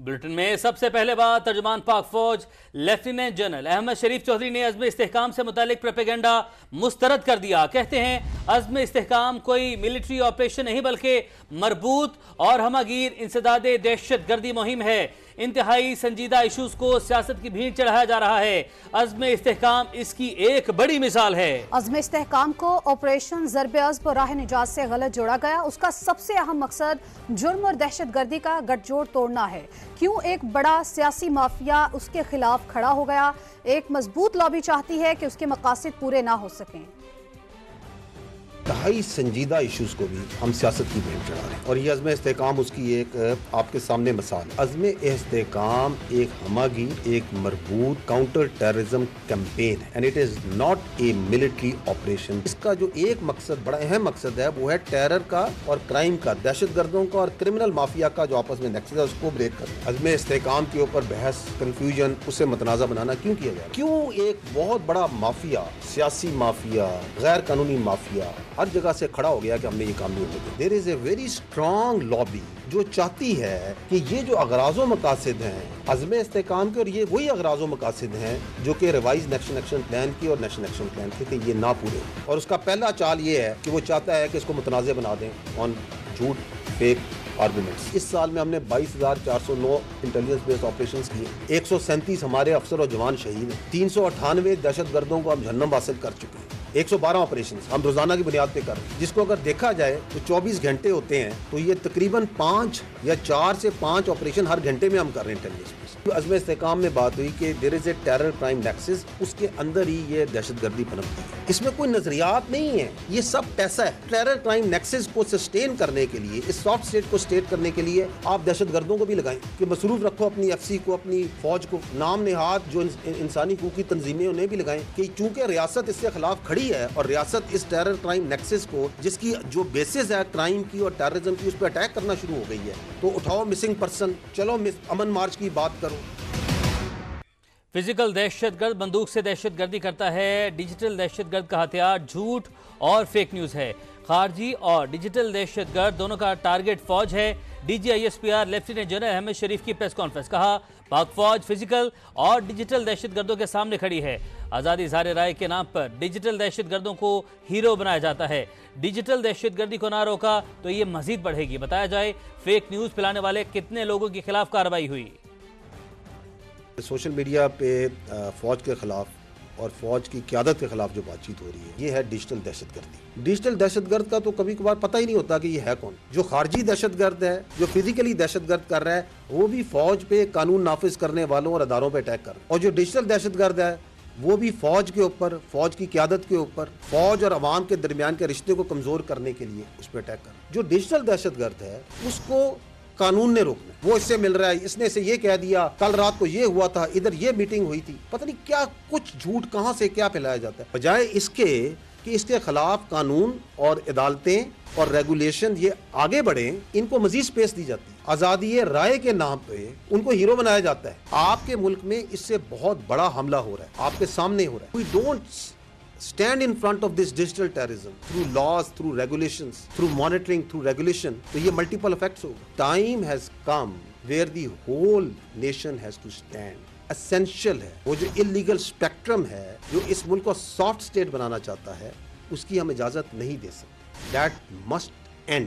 Bulletin में सबसे पहले बात तर्जुमान पाक फौज लेफ्टिनेंट जनरल अहमद शरीफ चौधरी ने अज़्म इस्तेहकाम से मुतालिक प्रोपेगेंडा मुस्तरद कर दिया। कहते हैं अज़्म इस्तेहकाम कोई मिलिट्री ऑपरेशन नहीं बल्कि मरबूत और हमागीर इंसदादे दहशत गर्दी मुहिम है। इंतहाई संजीदा इशूज को सियासत की भीड़ चढ़ाया जा रहा है। अज़्म इस्तेहकाम इसकी एक बड़ी मिसाल है। अज़्म इस्तेहकाम को ऑपरेशन ज़र्ब अज़्ब और राह निजात से गलत जोड़ा गया। उसका सबसे अहम मकसद जुर्म और दहशत गर्दी का गठजोड़ तोड़ना है। क्यों एक बड़ा सियासी माफिया उसके खिलाफ खड़ा हो गया। एक मजबूत लॉबी चाहती है कि उसके मकासद पूरे ना हो सकें। इंतहाई संजीदा इशूज़ को भी हम सियासत की भेंट चढ़ा रहे हैं और ये अज़्म इस्तेहकाम उसकी एक आपके सामने मिसाल है। अज़्म इस्तेहकाम एक हमागीर, एक मरबूत काउंटर टेररिज्म कैंपेन है and it is not a military operation. इसका जो एक मकसद, बड़ा अहम मकसद है, वो है टेरर का और क्राइम का, दहशत गर्दों का और क्रिमिनल माफिया का जो आपस में नेक्सस है उसको ब्रेक करना। अज़्म इस्तेहकाम के ऊपर बहस, कंफ्यूजन, उससे मतनाज़ा बनाना क्यों किया जाए? क्यों एक बहुत बड़ा माफिया, सियासी माफिया, गैर कानूनी माफिया हर जगह से खड़ा हो गया कि हमने ये काम नहीं होने दिया। There is a very strong lobby जो चाहती है कि ये जो अगराज़ो मकासद हैं अज़्म इस्तेहकाम के, और ये वही अगराज़ो मकासद हैं जो कि रिवाइज नेशनल एक्शन प्लान की और नेशनल एक्शन प्लान के थे, ये ना पूरे। और उसका पहला चाल ये है कि वो चाहता है कि इसको मुतनाज़ बना दें ऑन झूठ, फेक आर्गूमेंट्स। इस साल में हमने 22,409 इंटेलिजेंस बेस्ड ऑपरेशंस किए। 137 हमारे अफसर और जवान शहीद हैं। 398 दहशत गर्दों को हम जहन्नम हासिल कर चुके हैं। 112 ऑपरेशन हम रोजाना की बुनियाद पे कर रहे हैं, जिसको अगर देखा जाए तो 24 घंटे होते हैं, तो ये तकरीबन 5 या 4 से 5 ऑपरेशन हर घंटे में हम कर रहे हैं इंटेलिजेंस। अज़्म इस्तेहकाम में बात हुई कि there is a terror crime nexus, उसके अंदर ही ये दहशतगर्दी पनपती है। इसमें कोई नजरियात नहीं है, ये सब पैसा है। टेरर क्राइम नेक्सस को सस्टेन करने के लिए, इस सॉफ्ट स्टेट को स्टेट करने के लिए आप दहशतगर्दों को भी लगाएं कि मसरूफ रखो अपनी एफसी को, अपनी फौज को। नाम नेहाद जो इंसानी हकूक की तंजीमें उन्हें भी लगाएं कि चूंकि रियासत इसके खिलाफ खड़ी है और रियासत इस टेरर क्राइम नेक्सस को, जिसकी जो बेसिस है क्राइम की और टेररिज्म की, उस पर अटैक करना शुरू हो गई है। तो उठाओ मिसिंग पर्सन, चलो अमन मार्च की बात करो। फिजिकल दहशतगर्द बंदूक से दहशतगर्दी करता है। डिजिटल दहशतगर्द का हथियार झूठ और फेक न्यूज़ है। खारजी और डिजिटल दहशतगर्द दोनों का टारगेट फौज है। DGISPR लेफ्टिनेंट जनरल अहमद शरीफ की प्रेस कॉन्फ्रेंस। कहा पाक फौज फिजिकल और डिजिटल दहशतगर्दों के सामने खड़ी है। आज़ादी इज़हार राय के नाम पर डिजिटल दहशतगर्दों को हीरो बनाया जाता है। डिजिटल दहशतगर्दी को ना रोका तो ये मजीद बढ़ेगी। बताया जाए फेक न्यूज़ फैलाने वाले कितने लोगों के खिलाफ कार्रवाई हुई। सोशल मीडिया पे फौज के खिलाफ और फौज की क़यादत के खिलाफ जो बातचीत हो रही है, ये है डिजिटल दहशतगर्दी। डिजिटल दहशतगर्द का तो कभी कभार पता ही नहीं होता कि ये है कौन। जो खारजी दहशतगर्द है, जो फिजिकली दहशतगर्द कर रहा है, वो भी फौज पे कानून नाफिज करने वालों और अदारों पे अटैक कर रहा है। और जो डिजिटल दहशतगर्द है वो भी फौज के ऊपर, फौज की क़यादत के ऊपर, फौज और अवाम के दरमियान के रिश्ते को कमजोर करने के लिए उस पर अटैक कर रहा है। जो डिजिटल दहशतगर्द है उसको कानून ने रोकना, वो इससे मिल रहा है, इसने से ये कह दिया, कल रात को ये हुआ था, इधर ये मीटिंग हुई थी, पता नहीं क्या कुछ झूठ कहां से क्या फैलाया जाता है। बजाय इसके कि इसके खिलाफ कानून और अदालतें और रेगुलेशन ये आगे बढ़े, इनको मजीद स्पेस दी जाती है। आज़ादी राय के नाम पे उनको हीरो बनाया जाता है। आपके मुल्क में इससे बहुत बड़ा हमला हो रहा है, आपके सामने हो रहा है। We don't stand in front of this digital terrorism through laws, through regulations, through monitoring, through regulation, तो ये multiple effects होगा। Time has come where the whole nation has to stand. Essential है वो जो illegal spectrum है, जो इस मुल्क को soft state बनाना चाहता है, उसकी हम इजाजत नहीं दे सकते। That must